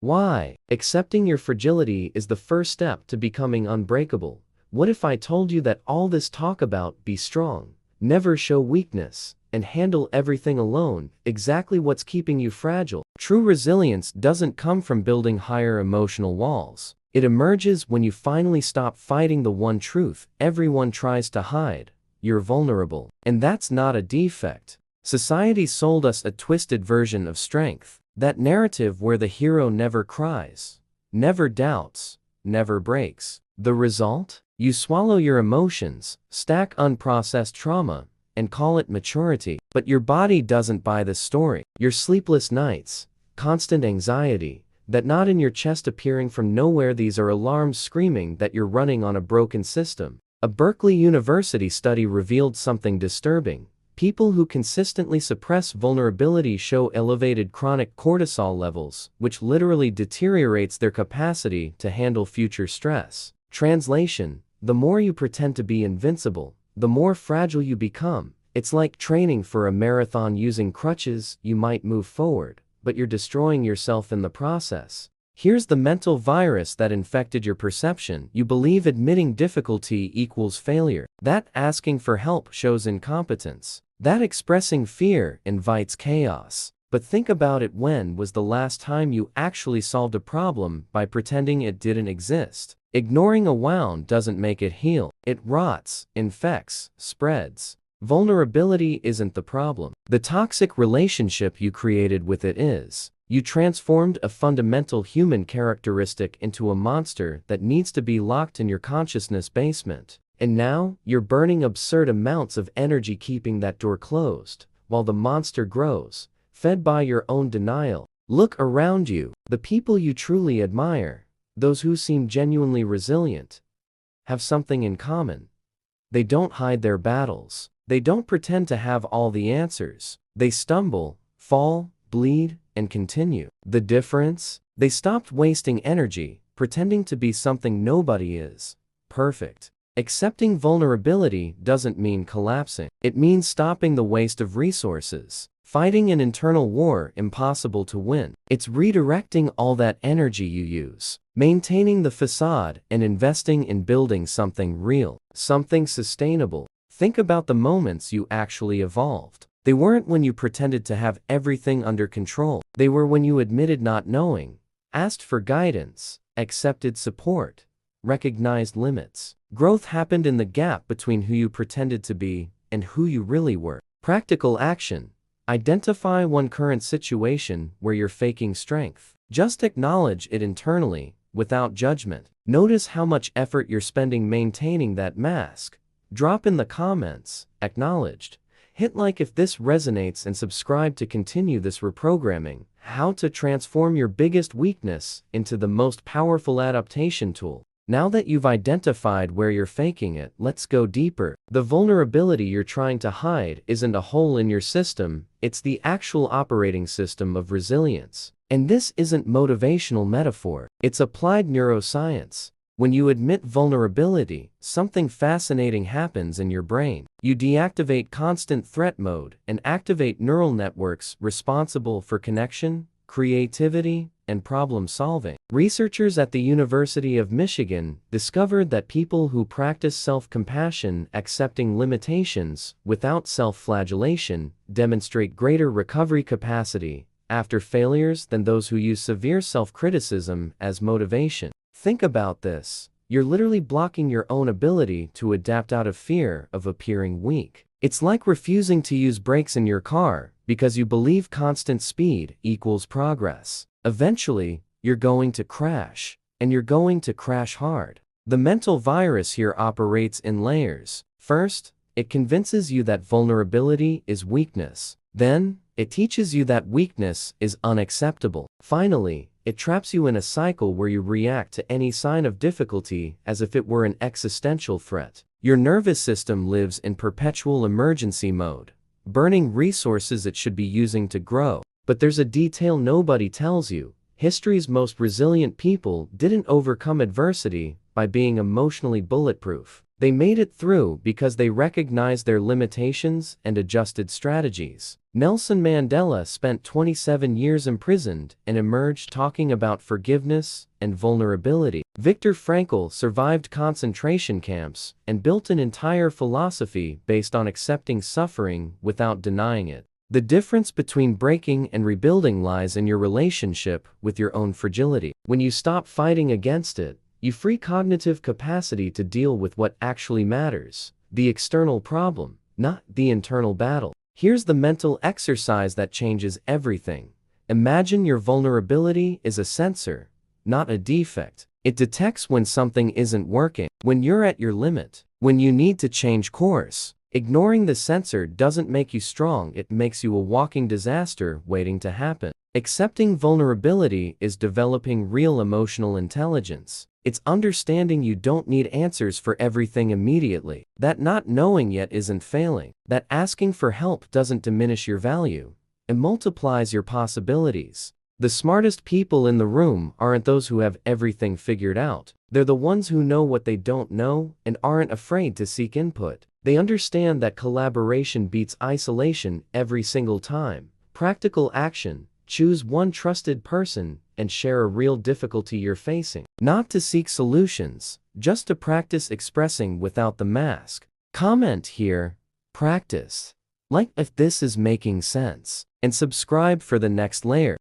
Why? Accepting your fragility is the first step to becoming unbreakable. What if I told you that all this talk about be strong, never show weakness, and handle everything alone, exactly what's keeping you fragile? True resilience doesn't come from building higher emotional walls. It emerges when you finally stop fighting the one truth everyone tries to hide. You're vulnerable. And that's not a defect. Society sold us a twisted version of strength. That narrative where the hero never cries, never doubts, never breaks. The result? You swallow your emotions, stack unprocessed trauma, and call it maturity. But your body doesn't buy this story. Your sleepless nights, constant anxiety, that knot in your chest appearing from nowhere, these are alarms screaming that you're running on a broken system. A Berkeley University study revealed something disturbing. People who consistently suppress vulnerability show elevated chronic cortisol levels, which literally deteriorates their capacity to handle future stress. Translation: the more you pretend to be invincible, the more fragile you become. It's like training for a marathon using crutches. You might move forward, but you're destroying yourself in the process. Here's the mental virus that infected your perception. You believe admitting difficulty equals failure. That asking for help shows incompetence. That expressing fear invites chaos. But think about it, when was the last time you actually solved a problem by pretending it didn't exist? Ignoring a wound doesn't make it heal. It rots, infects, spreads. Vulnerability isn't the problem. The toxic relationship you created with it is. You transformed a fundamental human characteristic into a monster that needs to be locked in your consciousness basement. And now, you're burning absurd amounts of energy keeping that door closed, while the monster grows, fed by your own denial. Look around you. The people you truly admire, those who seem genuinely resilient, have something in common. They don't hide their battles. They don't pretend to have all the answers. They stumble, fall, bleed, and continue. The difference? They stopped wasting energy, pretending to be something nobody is. Perfect. Accepting vulnerability doesn't mean collapsing. It means stopping the waste of resources, fighting an internal war impossible to win. It's redirecting all that energy you use, maintaining the facade, and investing in building something real, something sustainable. Think about the moments you actually evolved. They weren't when you pretended to have everything under control. They were when you admitted not knowing, asked for guidance, accepted support, recognized limits. Growth happened in the gap between who you pretended to be and who you really were. Practical action. Identify one current situation where you're faking strength. Just acknowledge it internally, without judgment. Notice how much effort you're spending maintaining that mask. Drop in the comments, acknowledged. Hit like if this resonates, and subscribe to continue this reprogramming. How to transform your biggest weakness into the most powerful adaptation tool. Now that you've identified where you're faking it, let's go deeper. The vulnerability you're trying to hide isn't a hole in your system, it's the actual operating system of resilience. And this isn't motivational metaphor, it's applied neuroscience. When you admit vulnerability, something fascinating happens in your brain. You deactivate constant threat mode and activate neural networks responsible for connection, creativity, and problem solving. Researchers at the University of Michigan discovered that people who practice self-compassion, accepting limitations without self-flagellation, demonstrate greater recovery capacity after failures than those who use severe self-criticism as motivation. Think about this. You're literally blocking your own ability to adapt out of fear of appearing weak. It's like refusing to use brakes in your car because you believe constant speed equals progress. Eventually, you're going to crash, and you're going to crash hard. The mental virus here operates in layers. First, it convinces you that vulnerability is weakness. Then, it teaches you that weakness is unacceptable. Finally, it traps you in a cycle where you react to any sign of difficulty as if it were an existential threat. Your nervous system lives in perpetual emergency mode, burning resources it should be using to grow. But there's a detail nobody tells you. History's most resilient people didn't overcome adversity by being emotionally bulletproof. They made it through because they recognized their limitations and adjusted strategies. Nelson Mandela spent 27 years imprisoned and emerged talking about forgiveness and vulnerability. Viktor Frankl survived concentration camps and built an entire philosophy based on accepting suffering without denying it. The difference between breaking and rebuilding lies in your relationship with your own fragility. When you stop fighting against it, you free cognitive capacity to deal with what actually matters, the external problem, not the internal battle. Here's the mental exercise that changes everything. Imagine your vulnerability is a sensor, not a defect. It detects when something isn't working, when you're at your limit, when you need to change course. Ignoring the sensor doesn't make you strong, it makes you a walking disaster waiting to happen. Accepting vulnerability is developing real emotional intelligence. It's understanding you don't need answers for everything immediately, that not knowing yet isn't failing, that asking for help doesn't diminish your value, it multiplies your possibilities. The smartest people in the room aren't those who have everything figured out. They're the ones who know what they don't know and aren't afraid to seek input. They understand that collaboration beats isolation every single time. Practical action: choose one trusted person and share a real difficulty you're facing. Not to seek solutions, just to practice expressing without the mask. Comment here, practice. Like if this is making sense. And subscribe for the next layer.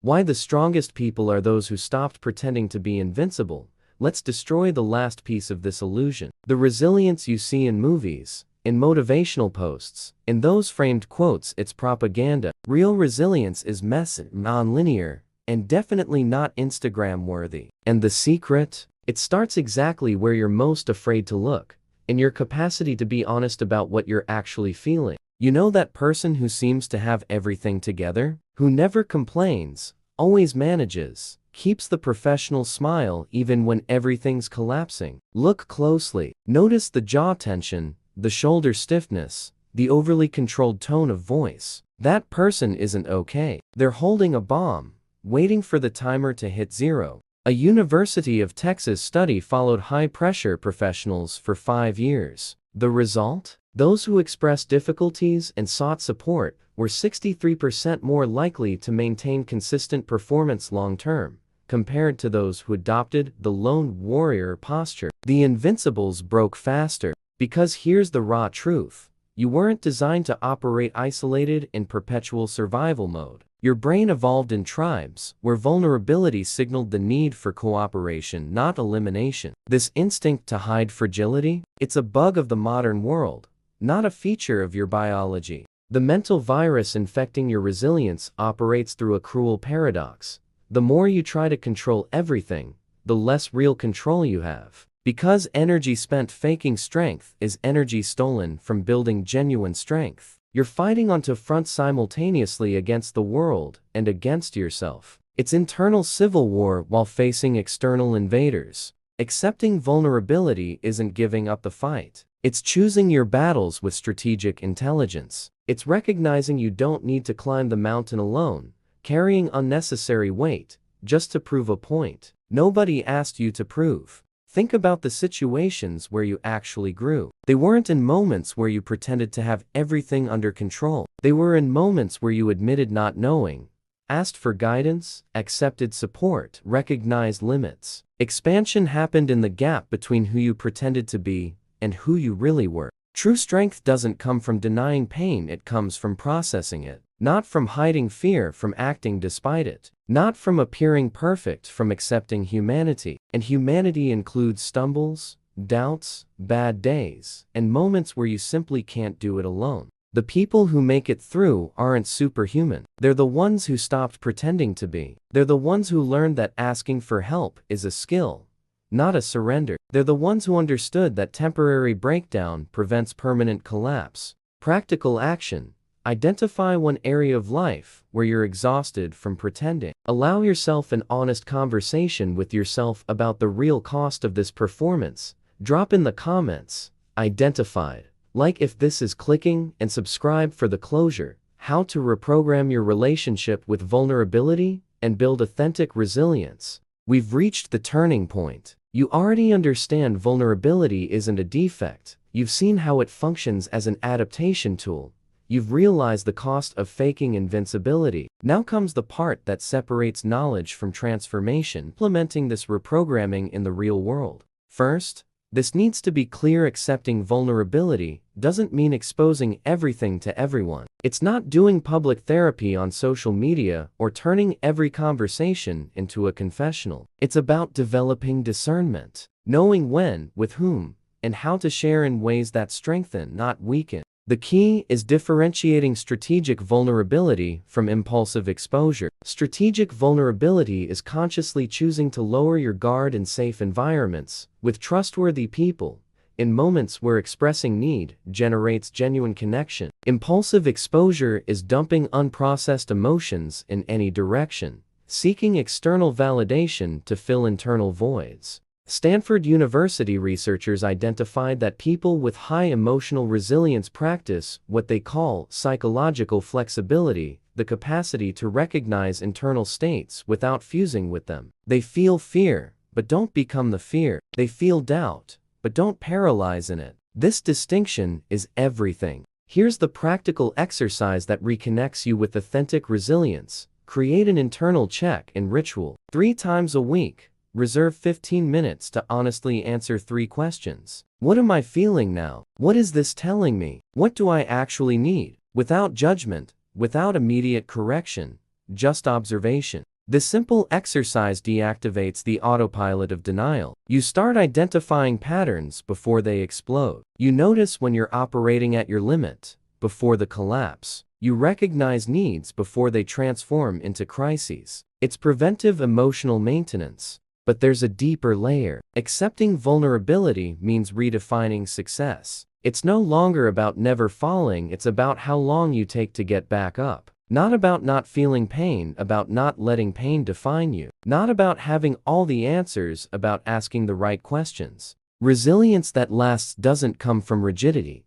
Why the strongest people are those who stopped pretending to be invincible. Let's destroy the last piece of this illusion. The resilience you see in movies, in motivational posts, in those framed quotes, it's propaganda. Real resilience is messy, non-linear, and definitely not Instagram-worthy. And the secret? It starts exactly where you're most afraid to look, in your capacity to be honest about what you're actually feeling. You know that person who seems to have everything together? Who never complains, always manages, keeps the professional smile even when everything's collapsing. Look closely. Notice the jaw tension, the shoulder stiffness, the overly controlled tone of voice. That person isn't okay. They're holding a bomb, waiting for the timer to hit zero. A University of Texas study followed high-pressure professionals for 5 years. The result? Those who expressed difficulties and sought support were 63% more likely to maintain consistent performance long-term, compared to those who adopted the lone warrior posture. The invincibles broke faster. Because here's the raw truth. You weren't designed to operate isolated in perpetual survival mode. Your brain evolved in tribes, where vulnerability signaled the need for cooperation, not elimination. This instinct to hide fragility? It's a bug of the modern world, not a feature of your biology. The mental virus infecting your resilience operates through a cruel paradox. The more you try to control everything, the less real control you have. Because energy spent faking strength is energy stolen from building genuine strength. You're fighting on two fronts simultaneously, against the world and against yourself. It's internal civil war while facing external invaders. Accepting vulnerability isn't giving up the fight. It's choosing your battles with strategic intelligence. It's recognizing you don't need to climb the mountain alone, carrying unnecessary weight, just to prove a point nobody asked you to prove. Think about the situations where you actually grew. They weren't in moments where you pretended to have everything under control. They were in moments where you admitted not knowing, asked for guidance, accepted support, recognized limits. Expansion happened in the gap between who you pretended to be and who you really were. True strength doesn't come from denying pain, it comes from processing it. Not from hiding fear, from acting despite it. Not from appearing perfect, from accepting humanity. And humanity includes stumbles, doubts, bad days, and moments where you simply can't do it alone. The people who make it through aren't superhuman. They're the ones who stopped pretending to be. They're the ones who learned that asking for help is a skill, not a surrender. They're the ones who understood that temporary breakdown prevents permanent collapse. Practical action. Identify one area of life where you're exhausted from pretending. Allow yourself an honest conversation with yourself about the real cost of this performance. Drop in the comments, identified, like if this is clicking, and subscribe for the closure. How to reprogram your relationship with vulnerability and build authentic resilience. We've reached the turning point. You already understand vulnerability isn't a defect. You've seen how it functions as an adaptation tool. You've realized the cost of faking invincibility. Now comes the part that separates knowledge from transformation, implementing this reprogramming in the real world. First, this needs to be clear: accepting vulnerability doesn't mean exposing everything to everyone. It's not doing public therapy on social media or turning every conversation into a confessional. It's about developing discernment, knowing when, with whom, and how to share in ways that strengthen, not weaken. The key is differentiating strategic vulnerability from impulsive exposure. Strategic vulnerability is consciously choosing to lower your guard in safe environments, with trustworthy people, in moments where expressing need generates genuine connection. Impulsive exposure is dumping unprocessed emotions in any direction, seeking external validation to fill internal voids. Stanford University researchers identified that people with high emotional resilience practice what they call psychological flexibility, the capacity to recognize internal states without fusing with them. They feel fear, but don't become the fear. They feel doubt, but don't paralyze in it. This distinction is everything. Here's the practical exercise that reconnects you with authentic resilience. Create an internal check-in ritual. 3 times a week. Reserve 15 minutes to honestly answer 3 questions. What am I feeling now? What is this telling me? What do I actually need? Without judgment, without immediate correction, just observation. This simple exercise deactivates the autopilot of denial. You start identifying patterns before they explode. You notice when you're operating at your limit, before the collapse. You recognize needs before they transform into crises. It's preventive emotional maintenance. But there's a deeper layer. Accepting vulnerability means redefining success. It's no longer about never falling, it's about how long you take to get back up. Not about not feeling pain, about not letting pain define you. Not about having all the answers, about asking the right questions. Resilience that lasts doesn't come from rigidity.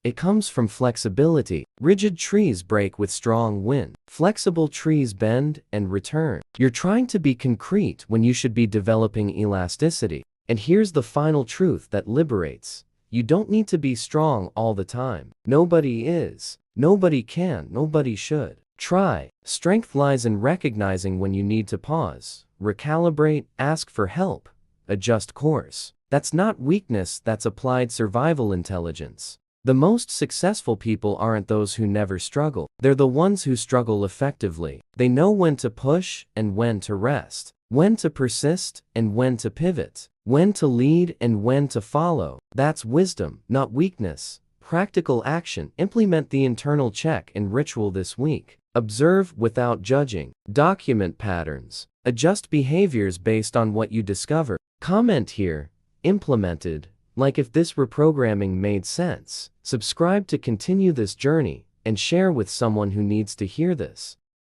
It comes from flexibility. Rigid trees break with strong wind. Flexible trees bend and return. You're trying to be concrete when you should be developing elasticity. And here's the final truth that liberates. You don't need to be strong all the time. Nobody is. Nobody can. Nobody should. Try. Strength lies in recognizing when you need to pause, recalibrate, ask for help, adjust course. That's not weakness, that's applied survival intelligence. The most successful people aren't those who never struggle. They're the ones who struggle effectively. They know when to push and when to rest, when to persist and when to pivot, when to lead and when to follow. That's wisdom, not weakness. Practical action. Implement the internal check-in ritual this week. Observe without judging. Document patterns. Adjust behaviors based on what you discover. Comment here. Implemented. Like if this reprogramming made sense. Subscribe to continue this journey and share with someone who needs to hear this.